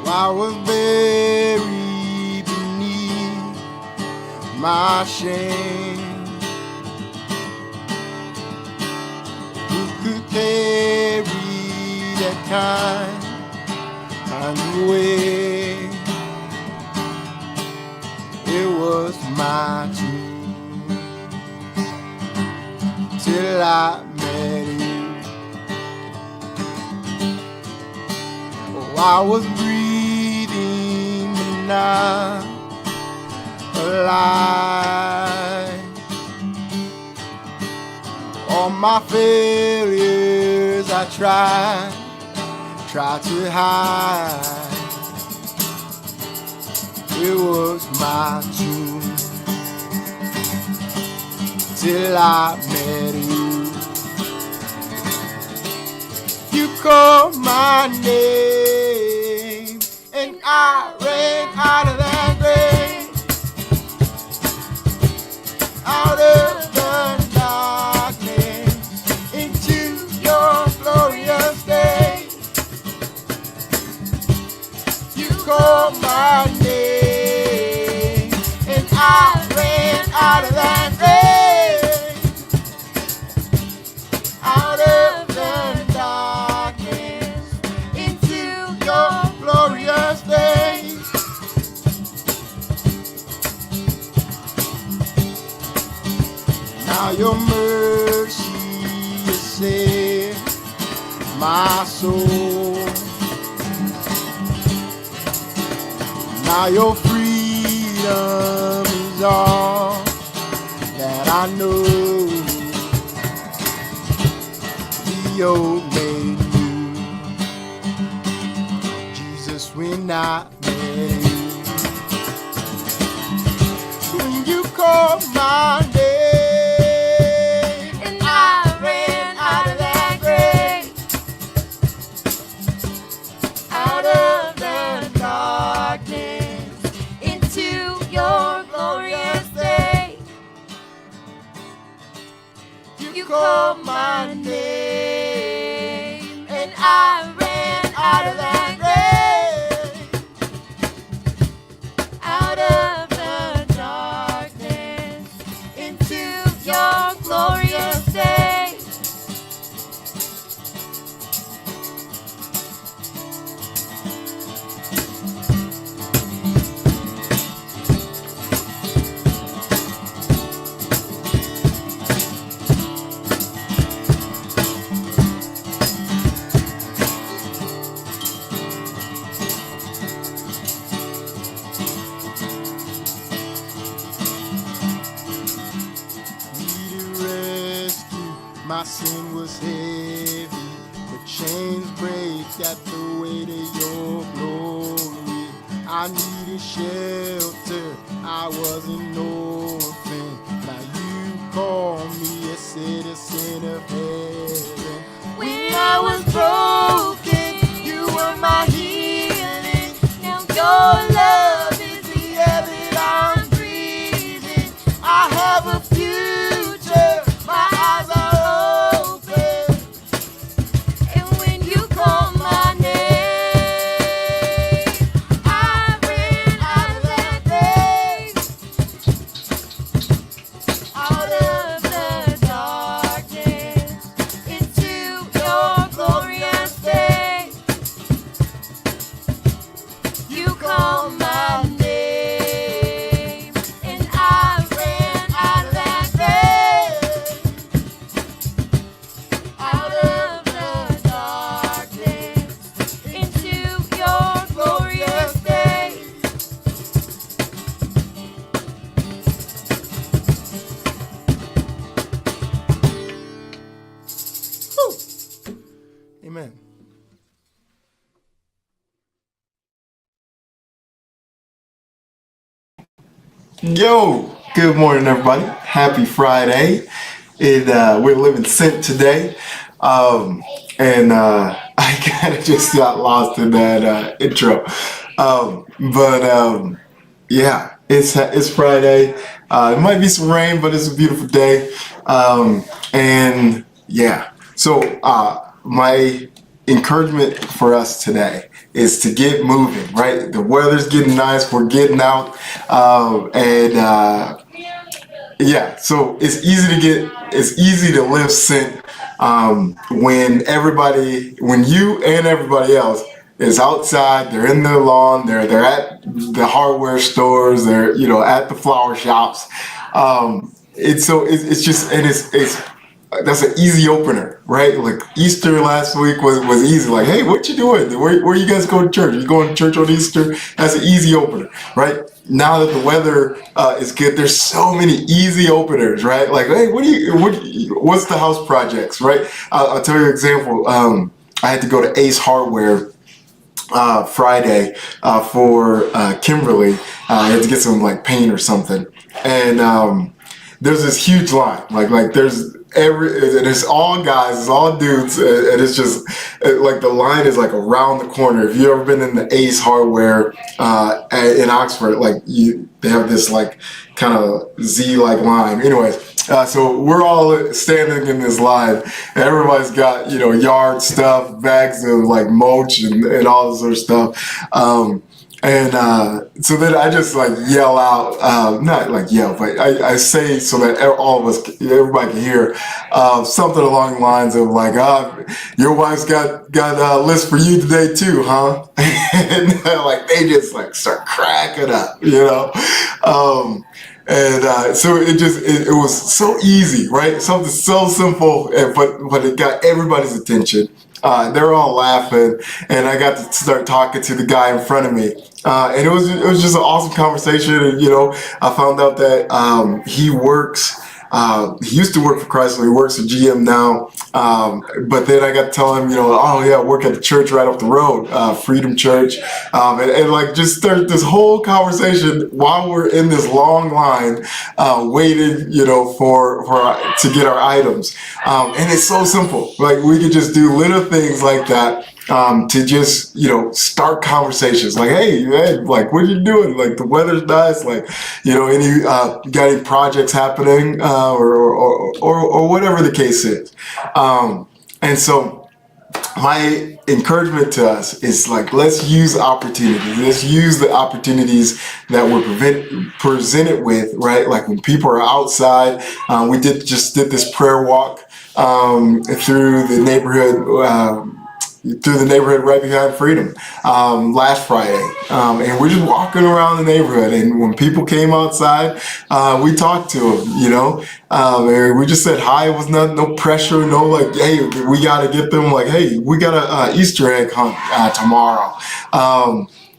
I was buried beneath my shame. Who could carry that kind of weight? It was my truth till I met you. Oh, I was breathing and not alive. All my failures I tried to hide. It was my truth till I met you. You called my name and I ran out of that grave, out of the darkness into your glorious day. You called my name and I ran out of that grave, out of the darkness into your glorious day. Now your mercy has saved my soul. Now your freedom is all that I know. The old made new. Jesus, when I met you, when you called my name and I ran out of that grave, out of the darkness into your glorious day. You called my name and I ran out of that grave, out of the darkness into your glorious day. My sin was heavy, the chains break at the weight of your glory. I needed shelter, I was an orphan. Now you call me a citizen of heaven. When I was broken, you were my healing. Now your love is the air that I'm breathing. I have a future, my eyes are open. And when you call my name, I ran out of that grave, out of the darkness into your glorious day. You call my name and I ran out of that grave, out of the darkness into your glorious day. Whew. Amen. Yo, good morning, everybody. Happy Friday. We're living Sent today. I kind of just got lost in that intro. But yeah, it's Friday. It might be some rain, but it's a beautiful day. And yeah, so my encouragement for us today is to get moving. Right, the weather's getting nice. We're getting out, and yeah, so it's easy to live sent when you and everybody else is outside, they're in their lawn, they're at the hardware stores, they're at the flower shops. It's just and it's that's an easy opener, right? Like Easter last week was easy. Like, hey, what you doing? Where you guys going to church? You going to church on Easter? That's an easy opener, right? Now that the weather is good, there's so many easy openers, right? Like, hey, what's the house projects, right? I'll tell you an example. I had to go to Ace Hardware Friday for Kimberly. I had to get some like paint or something, and there's this huge line. Like there's and it's all guys, it's all dudes, and it's just like the line is like around the corner. If you've ever been in the Ace Hardware in Oxford, they have this like kind of Z-like line. Anyways, so we're all standing in this line, and everybody's got yard stuff, bags of like mulch and all this sort of stuff. So then I just like yell out, not like yell, but I say so that everybody can hear something along the lines of like, your wife's got a list for you today too, huh? And like they just like start cracking up, so it was so easy, right? Something so simple, but it got everybody's attention. They're all laughing, and I got to start talking to the guy in front of me, and it was just an awesome conversation. And I found out that he works. He used to work for Chrysler. He works at GM now. But then I got to tell him, oh yeah, I work at the church right up the road, Freedom Church, and like just start this whole conversation while we're in this long line, waiting, to get our items. And it's so simple. Like we could just do little things like that. To just start conversations like, hey, like what are you doing? Like the weather's nice. Like any got any projects happening or whatever the case is. And so my encouragement to us is like, let's use opportunities. Let's use the opportunities that we're presented with, right? Like when people are outside, we did this prayer walk through the neighborhood right behind Freedom last Friday, and we're just walking around the neighborhood, and when people came outside, we talked to them, and we just said hi. It was no pressure, no like, hey, we got to get them, like, hey, we got a Easter egg hunt tomorrow.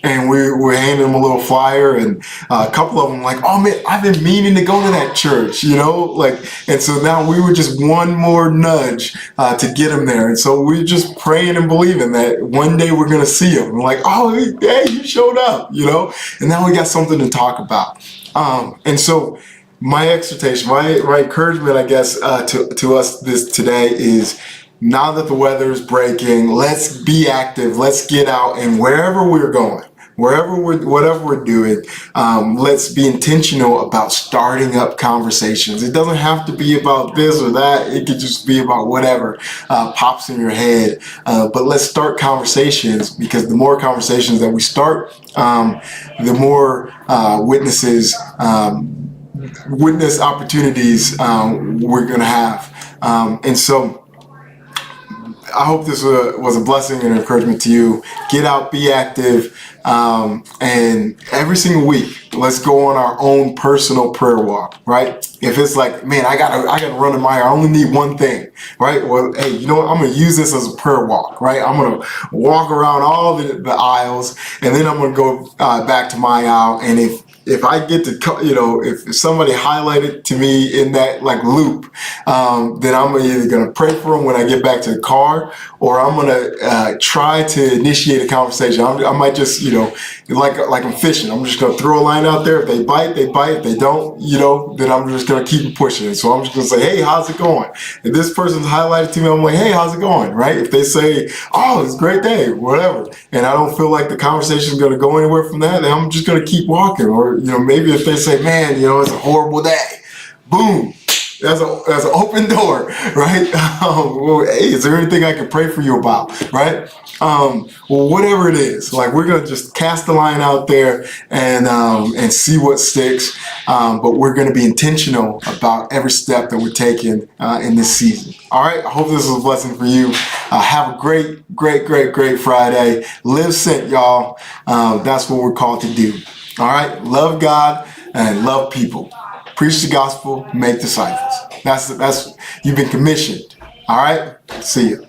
And we're handing them a little flyer, and a couple of them like, oh man, I've been meaning to go to that church, and so now we were just one more nudge to get them there. And so we're just praying and believing that one day we're gonna see them. We're like, oh, hey, you showed up, and now we got something to talk about. And so my exhortation, my encouragement, I guess, to us today is, now that the weather is breaking, let's be active. Let's get out, and wherever we're going, whatever we're doing, let's be intentional about starting up conversations. It doesn't have to be about this or that. It could just be about whatever pops in your head. But let's start conversations, because the more conversations that we start, the more witness opportunities we're going to have. And so I hope this was a blessing and encouragement to you. Get out, be active, and every single week, let's go on our own personal prayer walk, right? If it's like, man, I gotta run a mile, I only need one thing, right? Well, hey, you know what? I'm gonna use this as a prayer walk, right? I'm gonna walk around all the aisles, and then I'm gonna go back to my aisle, and if if I get to, if somebody highlighted to me in that like loop, then I'm either gonna pray for them when I get back to the car, or I'm gonna try to initiate a conversation. I might just, like I'm fishing. I'm just gonna throw a line out there. If they bite, they bite. If they don't, then I'm just gonna keep pushing it. So I'm just gonna say, hey, how's it going? If this person's highlighted to me, I'm like, hey, how's it going? Right? If they say, oh, it's a great day, whatever, and I don't feel like the conversation is gonna go anywhere from that, then I'm just gonna keep walking. Or maybe if they say, man, it's a horrible day, boom. That's an open door, right? Well, hey, is there anything I can pray for you about, right? Well, whatever it is, like we're gonna just cast the line out there and see what sticks. But we're gonna be intentional about every step that we're taking in this season. All right. I hope this was a blessing for you. Have a great Friday. Live sent, y'all. That's what we're called to do. All right. Love God and love people. Preach the gospel, make disciples. That's you've been commissioned. All right. See you.